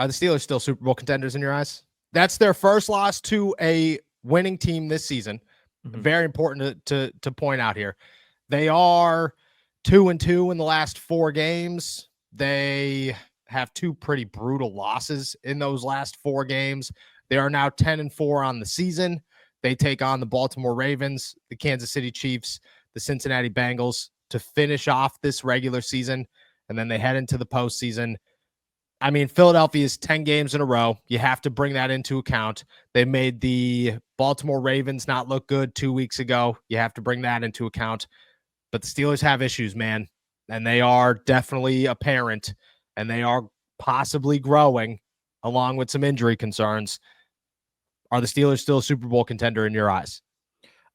Are the Steelers still Super Bowl contenders in your eyes? That's their first loss to a winning team this season. Mm-hmm. Very important to point out here. They are 2-2 in the last 4 games. They have 2 pretty brutal losses in those last 4 games. They are now 10-4 on the season. They take on the Baltimore Ravens, the Kansas City Chiefs, the Cincinnati Bengals to finish off this regular season, and then they head into the postseason. I mean, Philadelphia is 10 games in a row. You have to bring that into account. They made the Baltimore Ravens not look good 2 weeks ago. You have to bring that into account. But the Steelers have issues, man, and they are definitely apparent, and they are possibly growing along with some injury concerns. Are the Steelers still a Super Bowl contender in your eyes?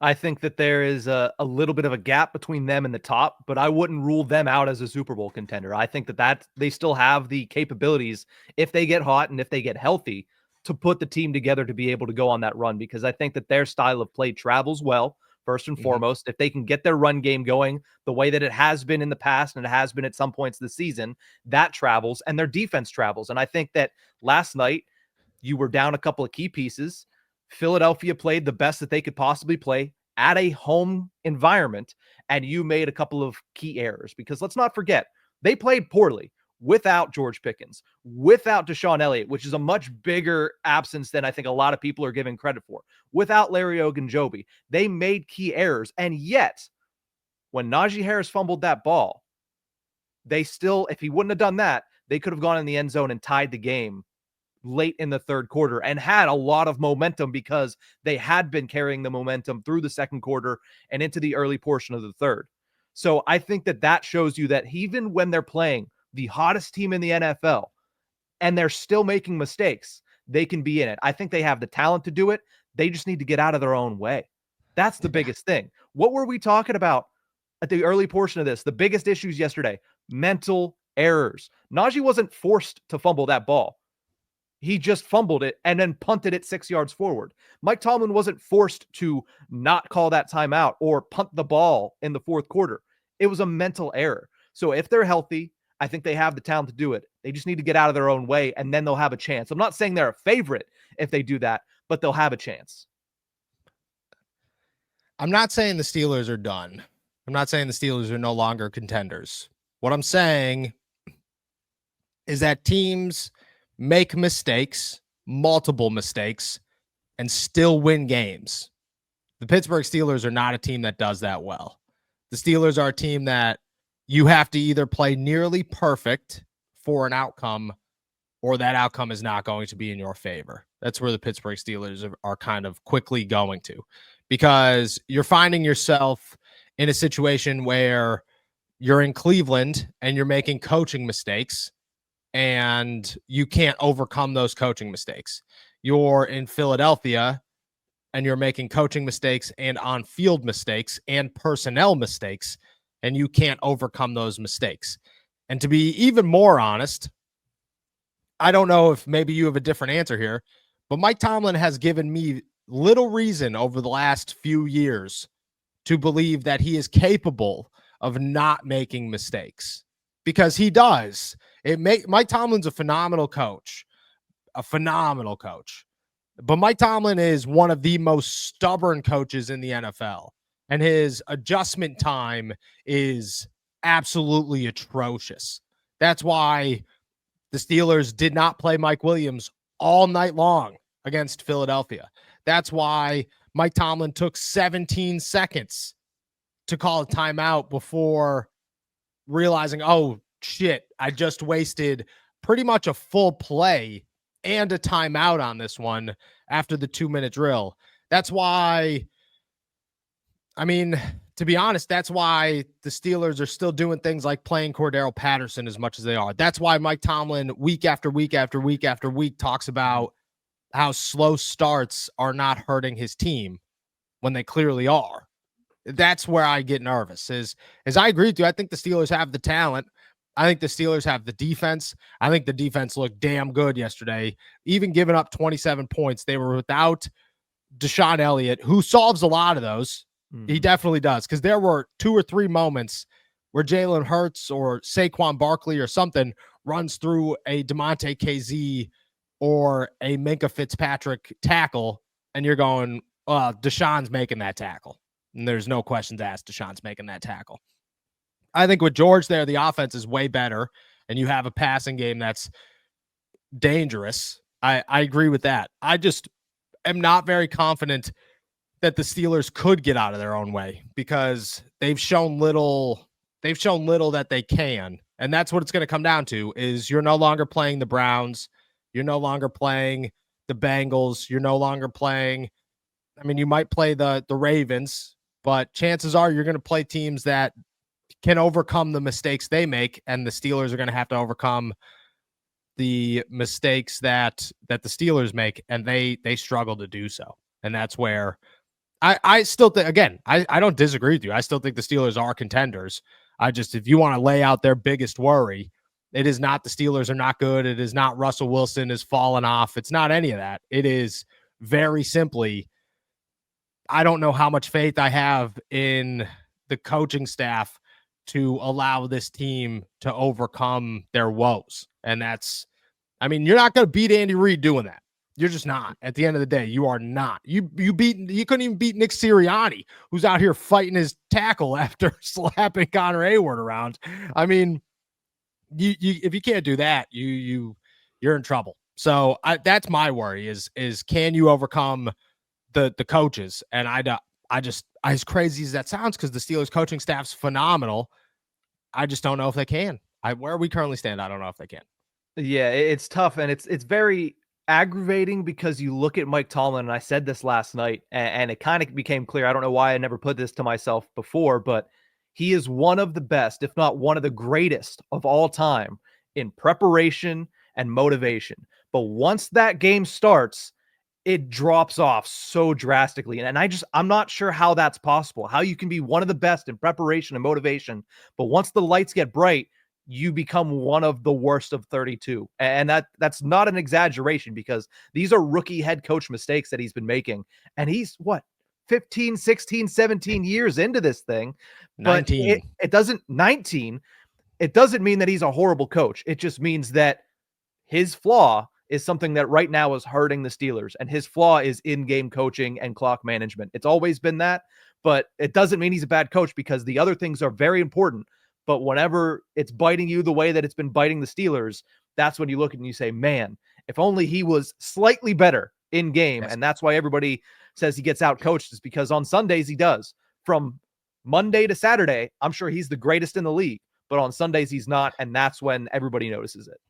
I think that there is a little bit of a gap between them and the top, but I wouldn't rule them out as a Super Bowl contender. I think that they still have the capabilities, if they get hot and if they get healthy, to put the team together to be able to go on that run, because I think that their style of play travels well, first and foremost. If they can get their run game going the way that it has been in the past and it has been at some points this season, that travels, and their defense travels. And I think that last night you were down a couple of key pieces. Philadelphia played the best that they could possibly play at a home environment, and you made a couple of key errors, because let's not forget, they played poorly without George Pickens, without Deshaun Elliott, which is a much bigger absence than I think a lot of people are giving credit for, without Larry Ogunjobi. They made key errors, and yet when Najee Harris fumbled that ball, they still, if he wouldn't have done that, they could have gone in the end zone and tied the game late in the third quarter and had a lot of momentum, because they had been carrying the momentum through the second quarter and into the early portion of the third. So I think that shows you that even when they're playing the hottest team in the NFL and they're still making mistakes, they can be in it. I think they have the talent to do it. They just need to get out of their own way. That's the biggest thing. What were we talking about at the early portion of this? The biggest issues yesterday, mental errors. Najee wasn't forced to fumble that ball. He just fumbled it and then punted it 6 yards forward. Mike Tomlin wasn't forced to not call that timeout or punt the ball in the fourth quarter. It was a mental error. So if they're healthy, I think they have the talent to do it. They just need to get out of their own way, and then they'll have a chance. I'm not saying they're a favorite if they do that, but they'll have a chance. I'm not saying the Steelers are done. I'm not saying the Steelers are no longer contenders. What I'm saying is that teams make mistakes, multiple mistakes, and still win games. The Pittsburgh Steelers are not a team that does that well. The Steelers are a team that you have to either play nearly perfect for an outcome, or that outcome is not going to be in your favor. That's where the Pittsburgh Steelers are kind of quickly going to, because you're finding yourself in a situation where you're in Cleveland and you're making coaching mistakes, and you can't overcome those coaching mistakes. You're in Philadelphia and you're making coaching mistakes and on-field mistakes and personnel mistakes, and you can't overcome those mistakes. And to be even more honest, I don't know if maybe you have a different answer here, but Mike Tomlin has given me little reason over the last few years to believe that he is capable of not making mistakes, because he does. Mike Tomlin's a phenomenal coach, but Mike Tomlin is one of the most stubborn coaches in the NFL, and his adjustment time is absolutely atrocious. That's why the Steelers did not play Mike Williams all night long against Philadelphia. That's why Mike Tomlin took 17 seconds to call a timeout before realizing, oh, shit, I just wasted pretty much a full play and a timeout on this one after the 2-minute drill. That's why, I mean, to be honest, that's why the Steelers are still doing things like playing Cordero Patterson as much as they are. That's why Mike Tomlin week after week after week after week talks about how slow starts are not hurting his team when they clearly are. That's where I get nervous. As I agree with you, I think the Steelers have the talent. I think the Steelers have the defense. I think the defense looked damn good yesterday. Even giving up 27 points, they were without Deshaun Elliott, who solves a lot of those. He definitely does, because there were 2 or 3 moments where Jalen Hurts or Saquon Barkley or something runs through a DeMonte KZ or a Minka Fitzpatrick tackle, and you're going, Deshaun's making that tackle. And there's no questions asked. Deshaun's making that tackle. I think with George there, the offense is way better, and you have a passing game that's dangerous. I agree with that. I just am not very confident that the Steelers could get out of their own way because they've shown little that they can. And that's what it's going to come down to is you're no longer playing the Browns. You're no longer playing the Bengals. You're no longer playing, I mean, you might play the Ravens, but chances are you're going to play teams that can overcome the mistakes they make, and the Steelers are going to have to overcome the mistakes that the Steelers make, and they struggle to do so. And that's where I still think, again, I don't disagree with you. I still think the Steelers are contenders. If you want to lay out their biggest worry, it is not the Steelers are not good. It is not Russell Wilson is fallen off. It's not any of that. It is very simply, I don't know how much faith I have in the coaching staff to allow this team to overcome their woes. And that's, I mean, you're not going to beat Andy Reid doing that. You're just not. At the end of the day, you are not. You couldn't even beat Nick Sirianni, who's out here fighting his tackle after slapping Connor Hayward around. I mean, you if you can't do that, you're in trouble. So that's my worry is can you overcome the coaches? And I just, as crazy as that sounds, because the Steelers coaching staff's phenomenal, I just don't know if they can. Where we currently stand, I don't know if they can. Yeah, it's tough, and it's very aggravating because you look at Mike Tomlin, and I said this last night, and it kind of became clear. I don't know why I never put this to myself before, but he is one of the best, if not one of the greatest of all time in preparation and motivation. But once that game starts, it drops off so drastically. And I'm not sure how that's possible, how you can be one of the best in preparation and motivation, but once the lights get bright, you become one of the worst of 32. And that's not an exaggeration because these are rookie head coach mistakes that he's been making. And he's what, 15, 16, 17 years into this thing. 19. But it doesn't 19. It doesn't mean that he's a horrible coach. It just means that his flaw is something that right now is hurting the Steelers, and his flaw is in-game coaching and clock management. It's always been that, but it doesn't mean he's a bad coach because the other things are very important. But whenever it's biting you the way that it's been biting the Steelers, that's when you look and you say, man, if only he was slightly better in game. Yes. And that's why everybody says he gets out coached, is because on Sundays he does. From Monday to Saturday, I'm sure he's the greatest in the league, but on Sundays he's not. And that's when everybody notices it.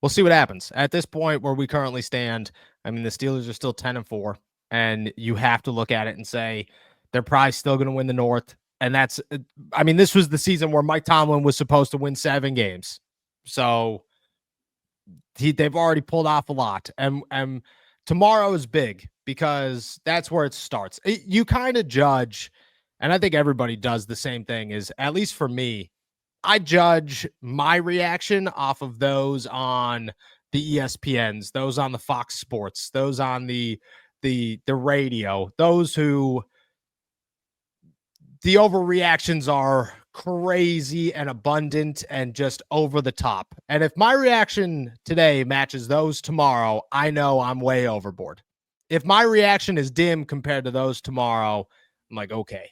We'll see what happens. At this point where we currently stand, I mean, the Steelers are still 10-4, and you have to look at it and say they're probably still going to win the North. And that's, I mean, this was the season where Mike Tomlin was supposed to win 7 games. So they've already pulled off a lot. And tomorrow is big because that's where it starts. You kind of judge, and I think everybody does the same thing, is, at least for me, I judge my reaction off of those on the ESPNs, those on the Fox Sports, those on the radio, those who the overreactions are crazy and abundant and just over the top. And if my reaction today matches those tomorrow, I know I'm way overboard. If my reaction is dim compared to those tomorrow, I'm like, okay,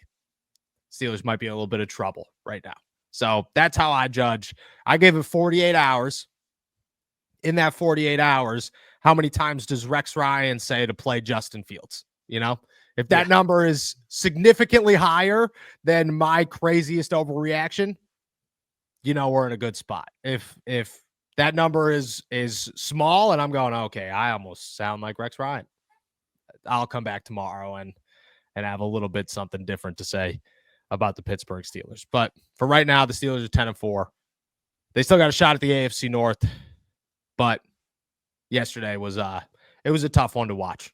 Steelers might be in a little bit of trouble right now. So that's how I judge. I gave it 48 hours. In that 48 hours, how many times does Rex Ryan say to play Justin Fields? You know, if that number is significantly higher than my craziest overreaction, you know, we're in a good spot. If that number is small and I'm going, okay, I almost sound like Rex Ryan, I'll come back tomorrow and have a little bit something different to say about the Pittsburgh Steelers. But for right now, the Steelers are 10-4. They still got a shot at the AFC North, but yesterday was it was a tough one to watch.